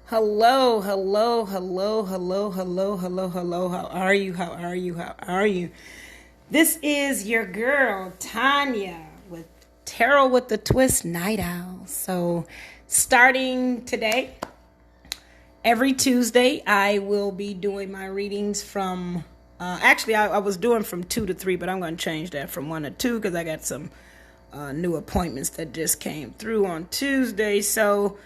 Hello, hello, hello, hello, hello, hello, hello. How are you? How are you? How are you? This is your girl, Tanya, with Tarot with the Twist Night Owl. So, starting today, every Tuesday, I will be doing my readings from, I was doing from 2 to 3, but I'm going to change that from 1 to 2 because I got some new appointments that just came through on Tuesday. So,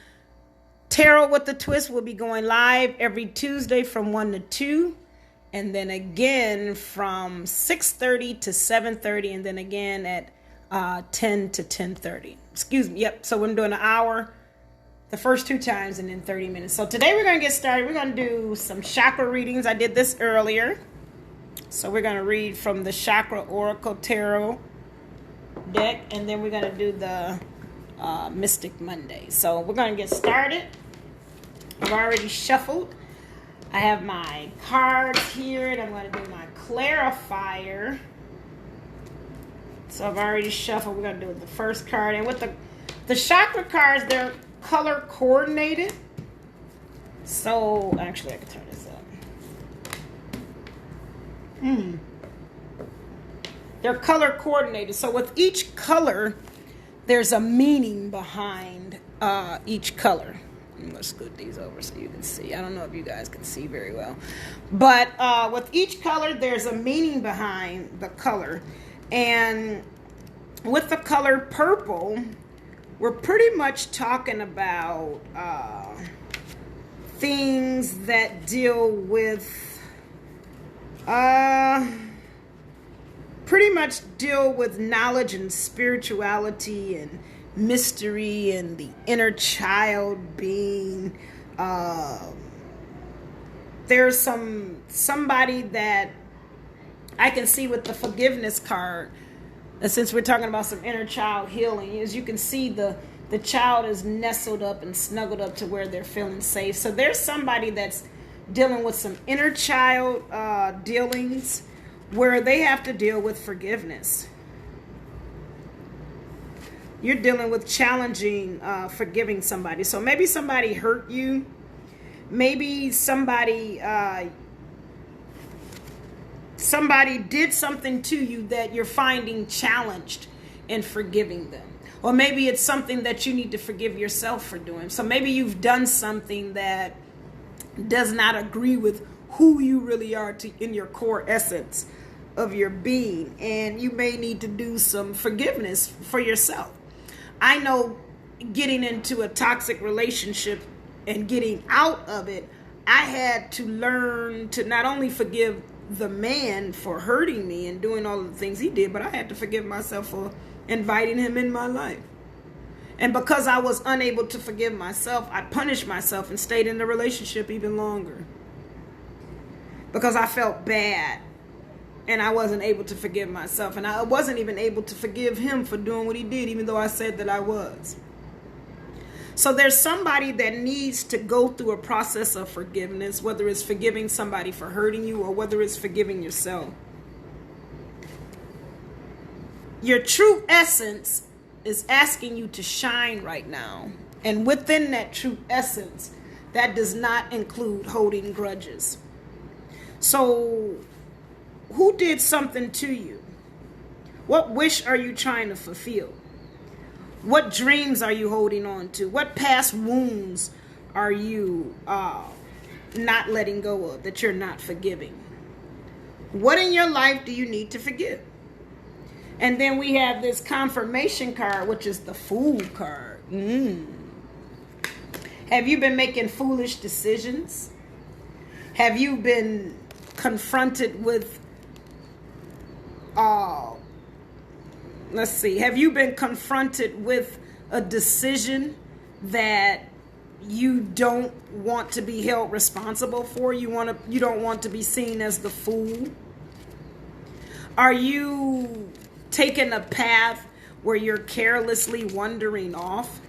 Tarot with the Twist will be going live every Tuesday from 1 to 2. And then again from 6:30 to 7:30. And then again at 10 to 10:30. Excuse me. Yep. So we're doing an hour the first 2 times and then 30 minutes. So today we're going to get started. We're going to do some chakra readings. I did this earlier. So we're going to read from the Chakra Oracle Tarot deck. And then we're going to do the Mystic Monday. So we're going to get started. I've already shuffled. I have my cards here, and I'm going to do my clarifier. So I've already shuffled. We're going to do the first card. And with the chakra cards, they're color coordinated. So, actually, I can turn this up. They're color coordinated. So with each color, there's a meaning behind each color. I'm going to scoot these over so you can see. I don't know if you guys can see very well. But with each color, there's a meaning behind the color. And with the color purple, we're pretty much talking about things that deal with pretty much deal with knowledge and spirituality and mystery and the inner child being. There's somebody that I can see with the forgiveness card. And since we're talking about some inner child healing, as you can see, the child is nestled up and snuggled up to where they're feeling safe. So there's somebody that's dealing with some inner child dealings where they have to deal with forgiveness. You're dealing with challenging forgiving somebody. So maybe somebody hurt you. Maybe somebody did something to you that you're finding challenged in forgiving them. Or maybe it's something that you need to forgive yourself for doing. So maybe you've done something that does not agree with who you really are in your core essence of your being. And you may need to do some forgiveness for yourself. I know getting into a toxic relationship and getting out of it, I had to learn to not only forgive the man for hurting me and doing all of the things he did, but I had to forgive myself for inviting him in my life. And because I was unable to forgive myself, I punished myself and stayed in the relationship even longer. Because I felt bad. And I wasn't able to forgive myself. And I wasn't even able to forgive him for doing what he did, even though I said that I was. So there's somebody that needs to go through a process of forgiveness, whether it's forgiving somebody for hurting you or whether it's forgiving yourself. Your true essence is asking you to shine right now. And within that true essence, that does not include holding grudges. So who did something to you? What wish are you trying to fulfill? What dreams are you holding on to? What past wounds are you not letting go of, that you're not forgiving? What in your life do you need to forgive? And then we have this confirmation card, which is the Fool card. Have you been making foolish decisions? Have you been confronted with have you been confronted with a decision that you don't want to be held responsible for? You don't want to be seen as the fool? Are you taking a path where you're carelessly wandering off?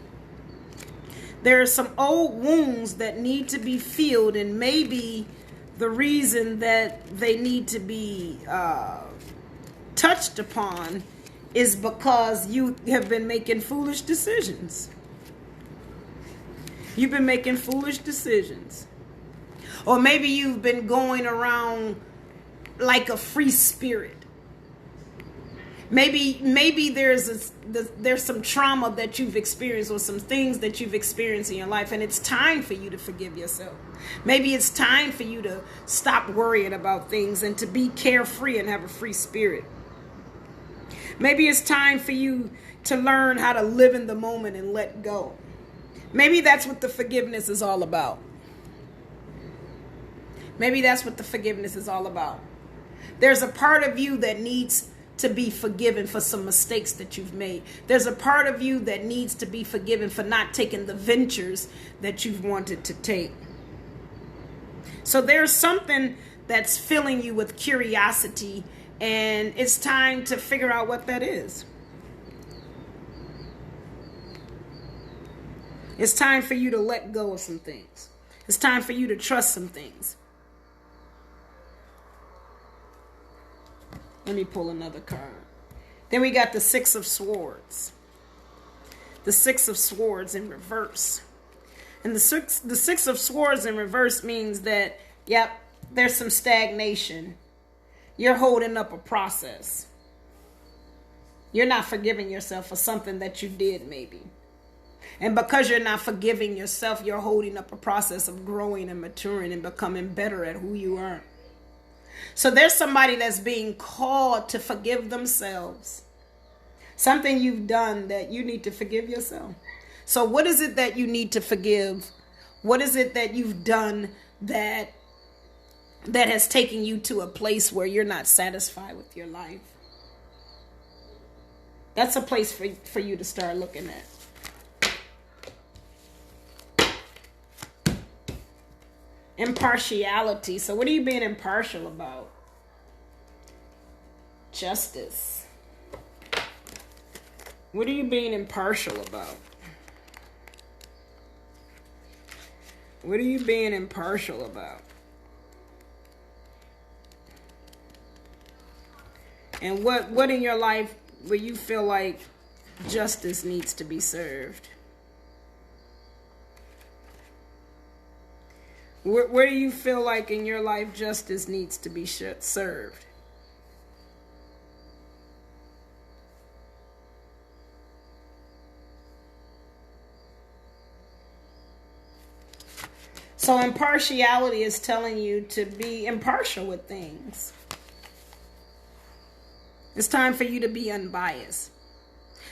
There are some old wounds that need to be filled, and maybe the reason that they need to be touched upon is because you have been making foolish decisions. You've been making foolish decisions. Or maybe you've been going around like a free spirit. Maybe there's some trauma that you've experienced or some things that you've experienced in your life, and it's time for you to forgive yourself. Maybe it's time for you to stop worrying about things and to be carefree and have a free spirit. Maybe it's time for you to learn how to live in the moment and let go. Maybe that's what the forgiveness is all about. Maybe that's what the forgiveness is all about. There's a part of you that needs to be forgiven for some mistakes that you've made. There's a part of you that needs to be forgiven for not taking the ventures that you've wanted to take. So there's something that's filling you with curiosity, and it's time to figure out what that is. It's time for you to let go of some things. It's time for you to trust some things. Let me pull another card. Then we got the Six of Swords. The Six of Swords in reverse. And the Six of Swords in reverse means that, yep, there's some stagnation. You're holding up a process. You're not forgiving yourself for something that you did maybe. And because you're not forgiving yourself, you're holding up a process of growing and maturing and becoming better at who you are. So there's somebody that's being called to forgive themselves. Something you've done that you need to forgive yourself. So what is it that you need to forgive? What is it that you've done that has taken you to a place where you're not satisfied with your life? That's a place for you to start looking at. Impartiality. So what are you being impartial about? Justice. What are you being impartial about? What are you being impartial about? And what in your life where you feel like justice needs to be served? Where do you feel like in your life justice needs to be served? So impartiality is telling you to be impartial with things. It's time for you to be unbiased.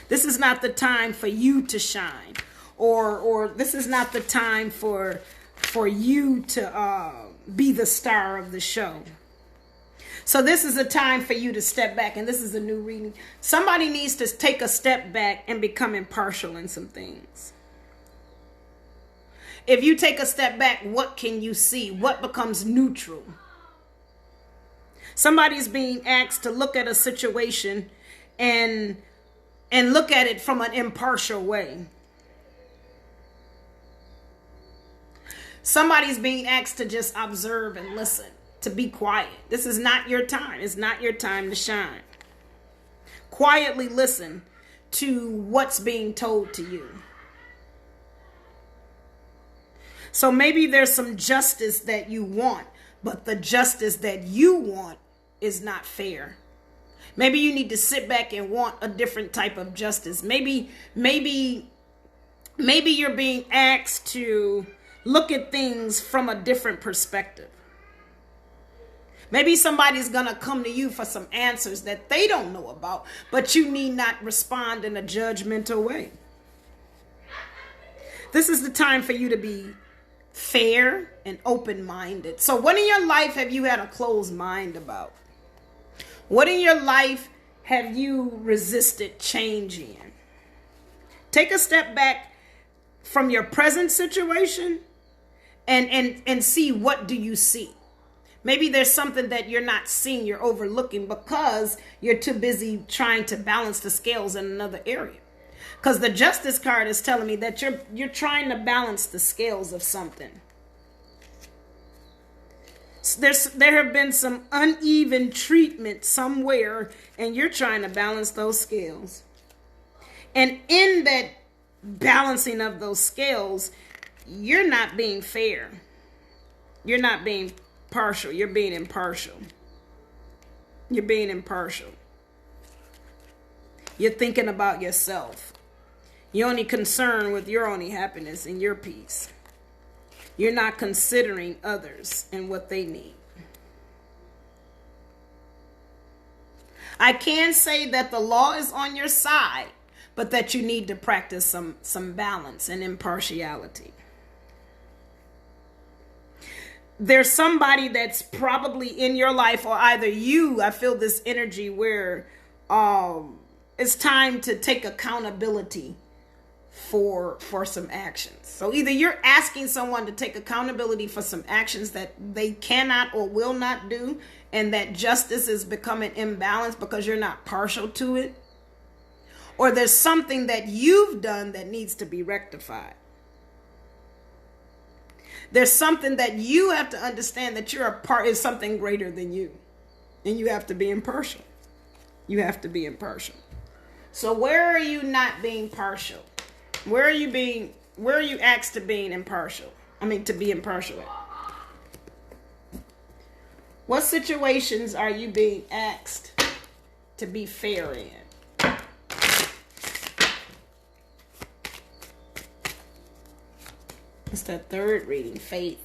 This is not the time for you to shine, or this is not the time for you to be the star of the show. So this is a time for you to step back, and this is a new reading. Somebody needs to take a step back and become impartial in some things. If you take a step back, what can you see? What becomes neutral? Somebody's being asked to look at a situation and look at it from an impartial way. Somebody's being asked to just observe and listen, to be quiet. This is not your time. It's not your time to shine. Quietly listen to what's being told to you. So maybe there's some justice that you want, but the justice that you want is not fair. Maybe you need to sit back and want a different type of justice. Maybe you're being asked to look at things from a different perspective. Maybe somebody's going to come to you for some answers that they don't know about, but you need not respond in a judgmental way. This is the time for you to be fair and open-minded. So what in your life have you had a closed mind about? What in your life have you resisted change in? Take a step back from your present situation and see, what do you see? Maybe there's something that you're not seeing, you're overlooking because you're too busy trying to balance the scales in another area. Because the Justice card is telling me that you're trying to balance the scales of something. There have been some uneven treatment somewhere, and you're trying to balance those scales. And in that balancing of those scales, you're not being fair. You're not being partial. You're being impartial. You're being impartial. You're thinking about yourself. You're only concerned with your only happiness and your peace. You're not considering others and what they need. I can say that the law is on your side, but that you need to practice some balance and impartiality. There's somebody that's probably in your life, or either you, I feel this energy where it's time to take accountability for some actions. So either you're asking someone to take accountability for some actions that they cannot or will not do, and that justice is becoming imbalanced because you're not partial to it, or there's something that you've done that needs to be rectified. There's something that you have to understand, that you're a part of something greater than you, and you have to be impartial. You have to be impartial. So where are you not being partial? Where are you asked to being impartial? To be impartial at? What situations are you being asked to be fair in? It's that third reading, faith.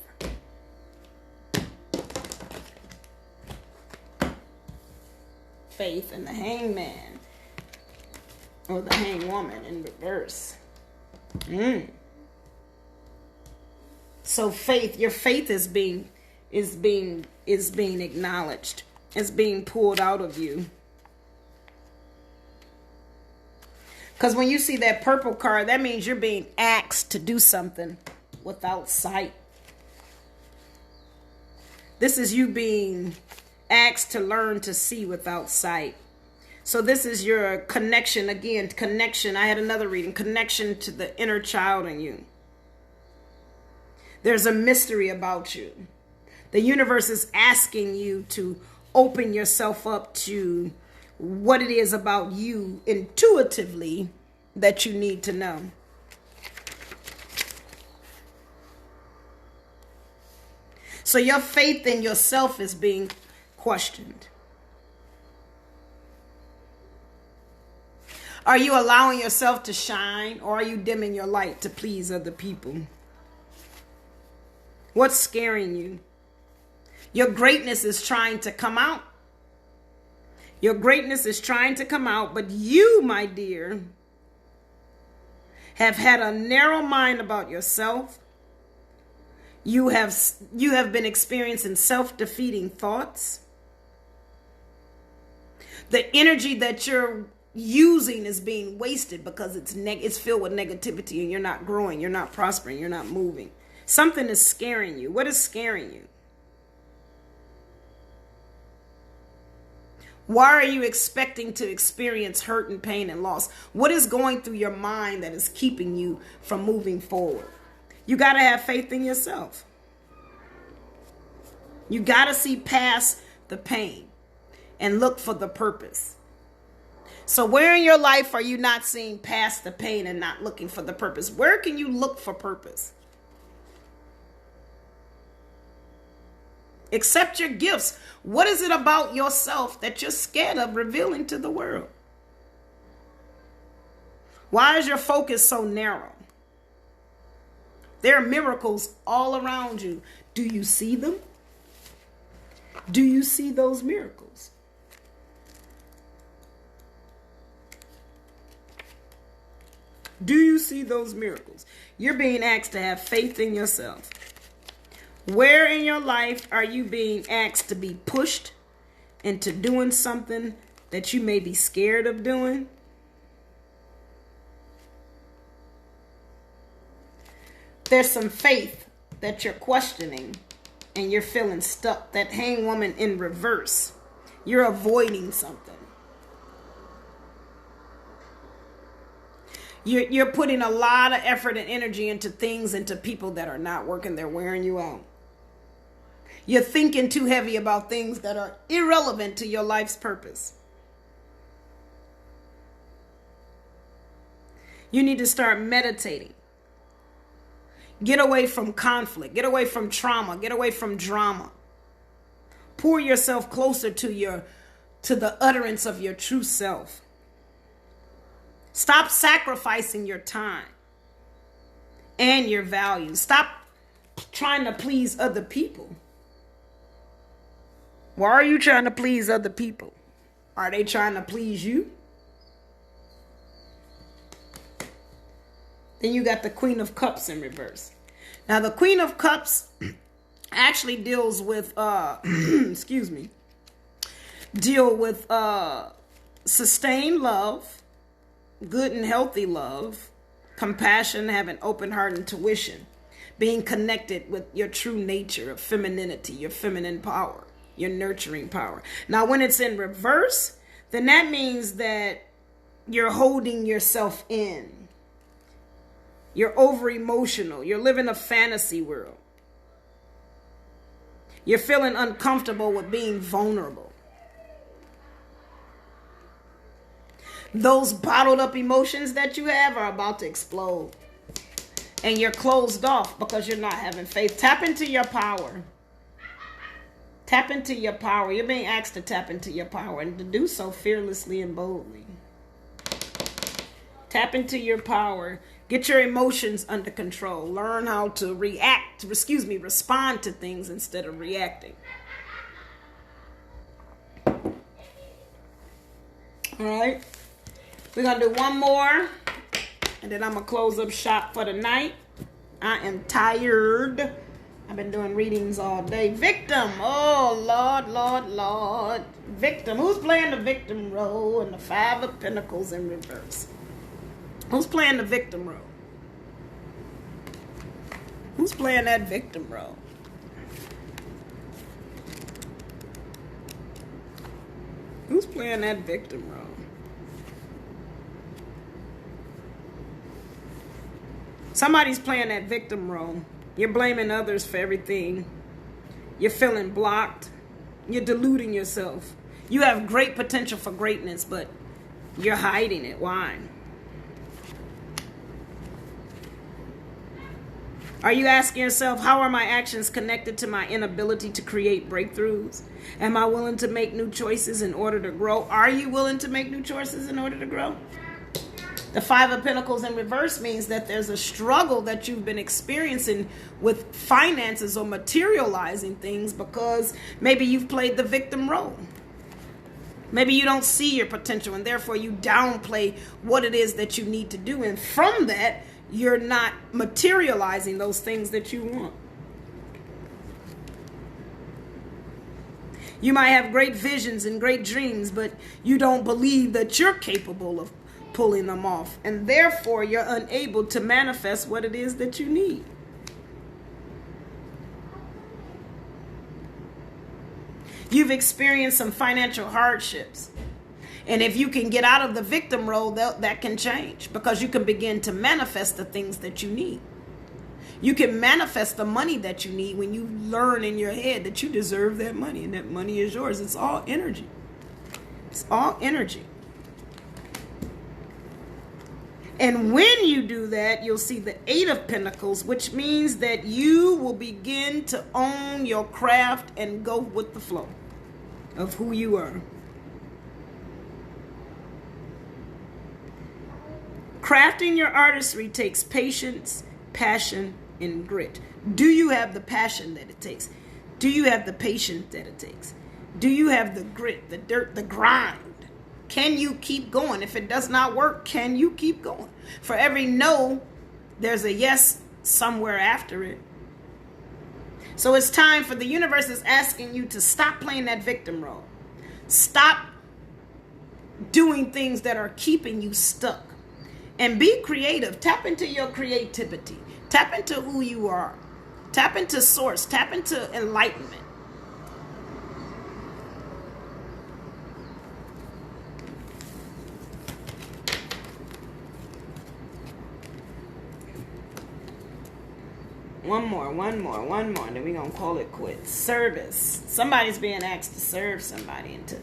Faith and the hangman, or the hangwoman in reverse. So faith, your faith is being acknowledged, is being pulled out of you. Because when you see that purple card, that means you're being asked to do something without sight. This is you being asked to learn to see without sight. So this is your connection, again, connection. I had another reading, connection to the inner child in you. There's a mystery about you. The universe is asking you to open yourself up to what it is about you intuitively that you need to know. So your faith in yourself is being questioned. Are you allowing yourself to shine, or are you dimming your light to please other people? What's scaring you? Your greatness is trying to come out. Your greatness is trying to come out, but you, my dear, have had a narrow mind about yourself. You have been experiencing self-defeating thoughts. The energy that you're using is being wasted because it's filled with negativity, and you're not growing, you're not prospering, you're not moving. Something is scaring you. What is scaring you? Why are you expecting to experience hurt and pain and loss? What is going through your mind that is keeping you from moving forward? You got to have faith in yourself. You got to see past the pain and look for the purpose. So where in your life are you not seeing past the pain and not looking for the purpose? Where can you look for purpose? Accept your gifts. What is it about yourself that you're scared of revealing to the world? Why is your focus so narrow? There are miracles all around you. Do you see them? Do you see those miracles? Do you see those miracles? You're being asked to have faith in yourself. Where in your life are you being asked to be pushed into doing something that you may be scared of doing? There's some faith that you're questioning and you're feeling stuck. That hangwoman in reverse. You're avoiding something. You're putting a lot of effort and energy into things, into people that are not working. They're wearing you out. You're thinking too heavy about things that are irrelevant to your life's purpose. You need to start meditating. Get away from conflict. Get away from trauma. Get away from drama. Pour yourself closer to the utterance of your true self. Stop sacrificing your time and your values. Stop trying to please other people. Why are you trying to please other people? Are they trying to please you? Then you got the Queen of Cups in reverse. Now the Queen of Cups actually deals with sustained love, good and healthy love, compassion, having open heart, intuition, being connected with your true nature of femininity, your feminine power, your nurturing power. Now when it's in reverse, then that means that you're holding yourself in. You're over emotional. You're living a fantasy world. You're feeling uncomfortable with being vulnerable. Those bottled up emotions that you have are about to explode. And you're closed off because you're not having faith. Tap into your power. Tap into your power. You're being asked to tap into your power and to do so fearlessly and boldly. Tap into your power. Get your emotions under control. Learn how to respond to things instead of reacting. All right. We're going to do one more, and then I'm going to close up shop for the night. I am tired. I've been doing readings all day. Victim. Oh, Lord, Lord, Lord. Victim. Who's playing the victim role in the Five of Pentacles in reverse? Who's playing the victim role? Who's playing that victim role? Who's playing that victim role? Somebody's playing that victim role. You're blaming others for everything. You're feeling blocked. You're deluding yourself. You have great potential for greatness, but you're hiding it. Why? Are you asking yourself, how are my actions connected to my inability to create breakthroughs? Am I willing to make new choices in order to grow? Are you willing to make new choices in order to grow? The Five of Pentacles in reverse means that there's a struggle that you've been experiencing with finances or materializing things because maybe you've played the victim role. Maybe you don't see your potential and therefore you downplay what it is that you need to do. And from that, you're not materializing those things that you want. You might have great visions and great dreams, but you don't believe that you're capable of pulling them off. And therefore, you're unable to manifest what it is that you need. You've experienced some financial hardships. And if you can get out of the victim role, that can change because you can begin to manifest the things that you need. You can manifest the money that you need when you learn in your head that you deserve that money and that money is yours. It's all energy. It's all energy. And when you do that, you'll see the Eight of Pentacles, which means that you will begin to own your craft and go with the flow of who you are. Crafting your artistry takes patience, passion, and grit. Do you have the passion that it takes? Do you have the patience that it takes? Do you have the grit, the dirt, the grind? Can you keep going? If it does not work, can you keep going? For every no, there's a yes somewhere after it. So it's time for the universe is asking you to stop playing that victim role. Stop doing things that are keeping you stuck. And be creative. Tap into your creativity. Tap into who you are. Tap into source. Tap into enlightenment. One more. Then we're going to call it quits. Service. Somebody's being asked to serve somebody and to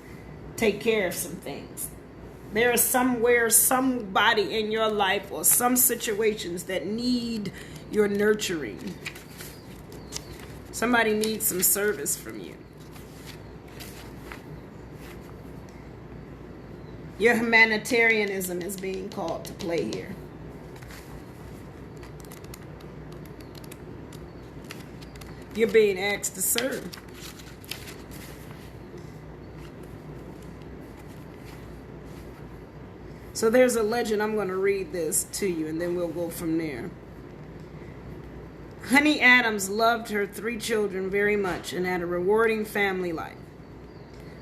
take care of some things. There is somewhere, somebody in your life or some situations that need You're nurturing. Somebody needs some service from you. Your humanitarianism is being called to play here. You're being asked to serve. So there's a legend. I'm going to read this to you and then we'll go from there. Honey Adams loved her 3 children very much and had a rewarding family life,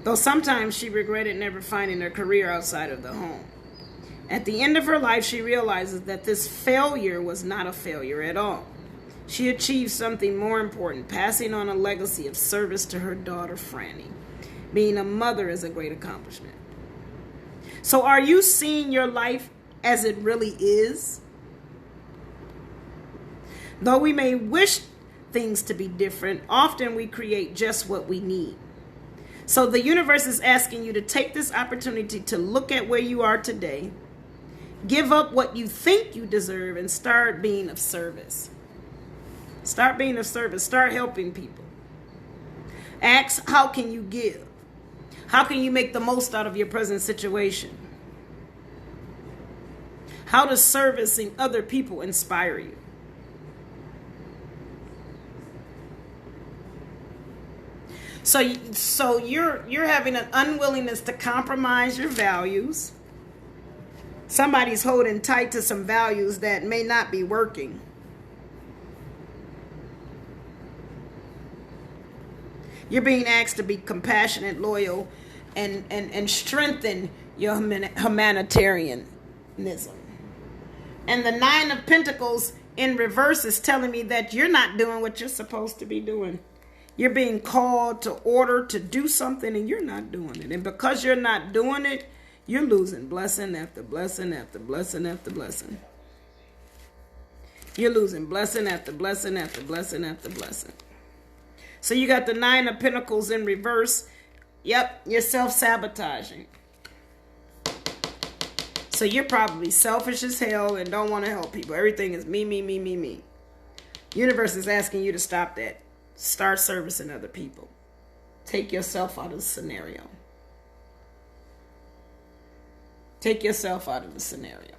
though sometimes she regretted never finding a career outside of the home. At the end of her life, she realizes that this failure was not a failure at all. She achieved something more important, passing on a legacy of service to her daughter, Franny. Being a mother is a great accomplishment. So are you seeing your life as it really is? Though we may wish things to be different, often we create just what we need. So the universe is asking you to take this opportunity to look at where you are today, give up what you think you deserve, and start being of service. Start being of service. Start helping people. Ask, how can you give? How can you make the most out of your present situation? How does servicing other people inspire you? So you're having an unwillingness to compromise your values. Somebody's holding tight to some values that may not be working. You're being asked to be compassionate, loyal, and strengthen your humanitarianism. And the 9 of Pentacles in reverse is telling me that you're not doing what you're supposed to be doing. You're being called to order to do something and you're not doing it. And because you're not doing it, you're losing blessing after blessing after blessing after blessing. You're losing blessing after blessing after blessing after blessing. So you got the 9 of Pentacles in reverse. Yep, you're self-sabotaging. So you're probably selfish as hell and don't want to help people. Everything is me, me, me, me, me. Universe is asking you to stop that. Start servicing other people. Take yourself out of the scenario. Take yourself out of the scenario.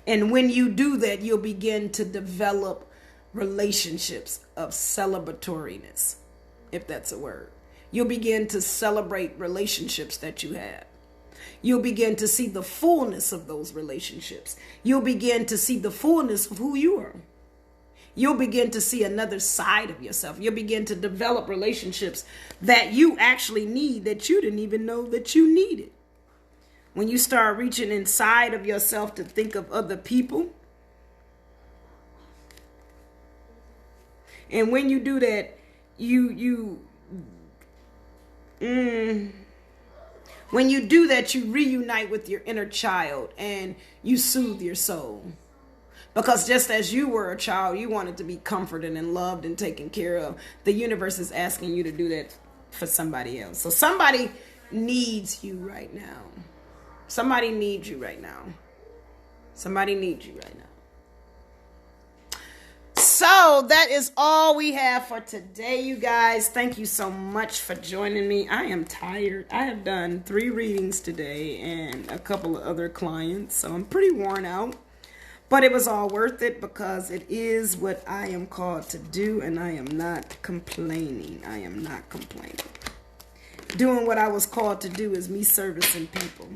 And when you do that, you'll begin to develop relationships of celebratoriness, if that's a word. You'll begin to celebrate relationships that you have. You'll begin to see the fullness of those relationships. You'll begin to see the fullness of who you are. You'll begin to see another side of yourself. You'll begin to develop relationships that you actually need that you didn't even know that you needed. When you start reaching inside of yourself to think of other people, and when you do that, when you do that, you reunite with your inner child and you soothe your soul. Because just as you were a child, you wanted to be comforted and loved and taken care of. The universe is asking you to do that for somebody else. So somebody needs you right now. Somebody needs you right now. Somebody needs you right now. So that is all we have for today, you guys. Thank you so much for joining me. I am tired. I have done 3 readings today and a couple of other clients, so I'm pretty worn out. But it was all worth it because it is what I am called to do, and I am not complaining. I am not complaining. Doing what I was called to do is me servicing people.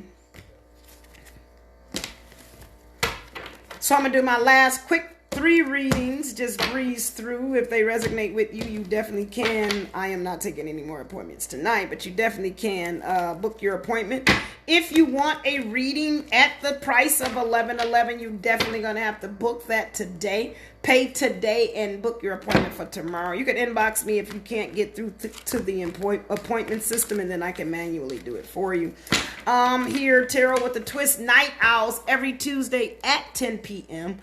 So I'm going to do my last quick 3 readings. Just breeze through. If they resonate with you, you definitely can. I am not taking any more appointments tonight, but you definitely can book your appointment. If you want a reading at the price of $11.11, you're definitely going to have to book that today. Pay today and book your appointment for tomorrow. You can inbox me if you can't get through to the appointment system, and then I can manually do it for you. Here, Tarot with the Twist Night Owls every Tuesday at 10 p.m.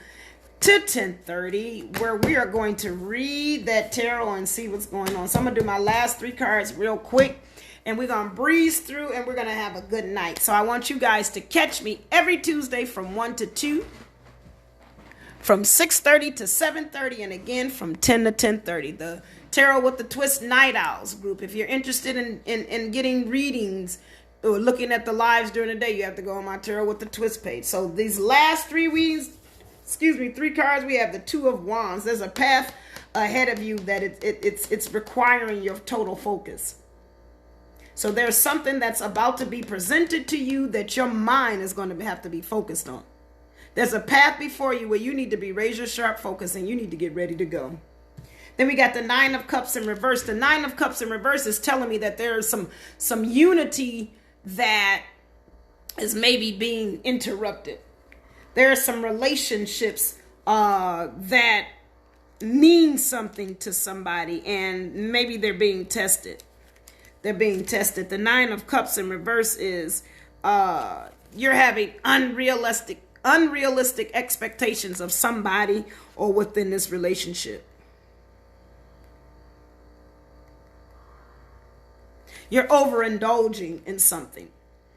to 10:30, where we are going to read that tarot and see what's going on. So I'm going to do my last 3 cards real quick, and we're going to breeze through, and we're going to have a good night. So I want you guys to catch me every Tuesday from 1 to 2 from 6:30 to 7:30, and again from 10 to 10:30. The Tarot with the Twist Night Owls group. If you're interested in getting readings or looking at the lives during the day, you have to go on my Tarot with the Twist page. So these last three readings, three cards, we have the Two of Wands. There's a path ahead of you that it's requiring your total focus. So there's something that's about to be presented to you that your mind is going to have to be focused on. There's a path before you where you need to be razor sharp focused and you need to get ready to go. Then we got the Nine of Cups in reverse. The Nine of Cups in reverse is telling me that there's some unity that is maybe being interrupted. There are some relationships that mean something to somebody, and maybe they're being tested. They're being tested. The Nine of Cups in reverse is you're having unrealistic expectations of somebody or within this relationship. You're overindulging in something.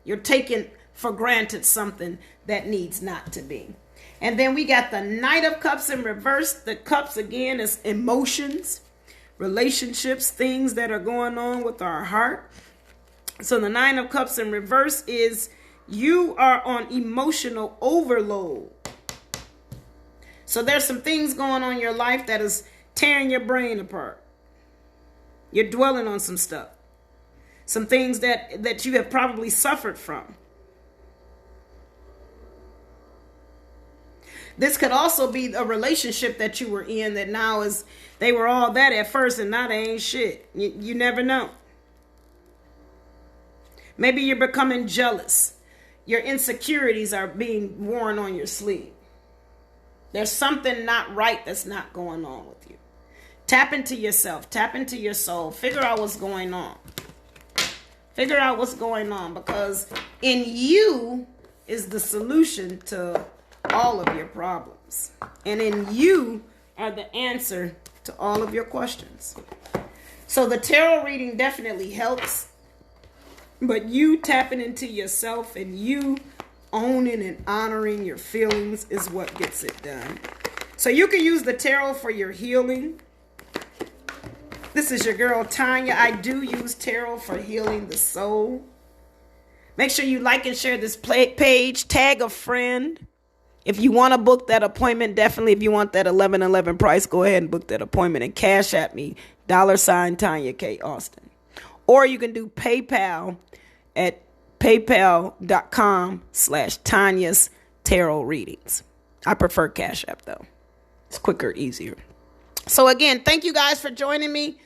You're taking for granted something that needs not to be. And then we got the Knight of Cups in reverse. The cups again is emotions, relationships, things that are going on with our heart. So the Nine of Cups in reverse is you are on emotional overload. So there's some things going on in your life that is tearing your brain apart. You're dwelling on some stuff. Some things that you have probably suffered from. This could also be a relationship that you were in that now is, they were all that at first and now they ain't shit. You never know. Maybe you're becoming jealous. Your insecurities are being worn on your sleeve. There's something not right that's not going on with you. Tap into yourself. Tap into your soul. Figure out what's going on. Figure out what's going on, because in you is the solution to all of your problems. And in you are the answer to all of your questions. So the tarot reading definitely helps. But you tapping into yourself and you owning and honoring your feelings is what gets it done. So you can use the tarot for your healing. This is your girl Tanya. I do use tarot for healing the soul. Make sure you like and share this page. Tag a friend. If you want to book that appointment, definitely if you want that 1111 price, go ahead and book that appointment and cash at me, $ Tanya K. Austin. Or you can do PayPal at paypal.com/Tanya's Tarot Readings. I prefer Cash App though. It's quicker, easier. So again, thank you guys for joining me.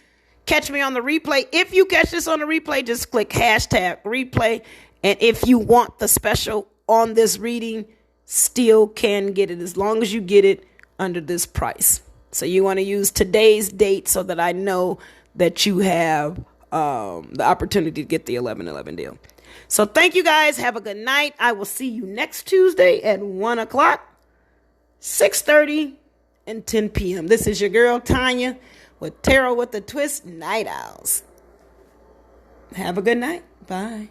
Catch me on the replay. If you catch this on the replay, just click #replay. And if you want the special on this reading, still can get it as long as you get it under this price. So you want to use today's date so that I know that you have the opportunity to get the 1111 deal. So thank you guys. Have a good night. I will see you next Tuesday at 1 o'clock, 6:30, and 10 p.m. This is your girl Tanya with Tarot with the Twist Night Owls. Have a good night. Bye.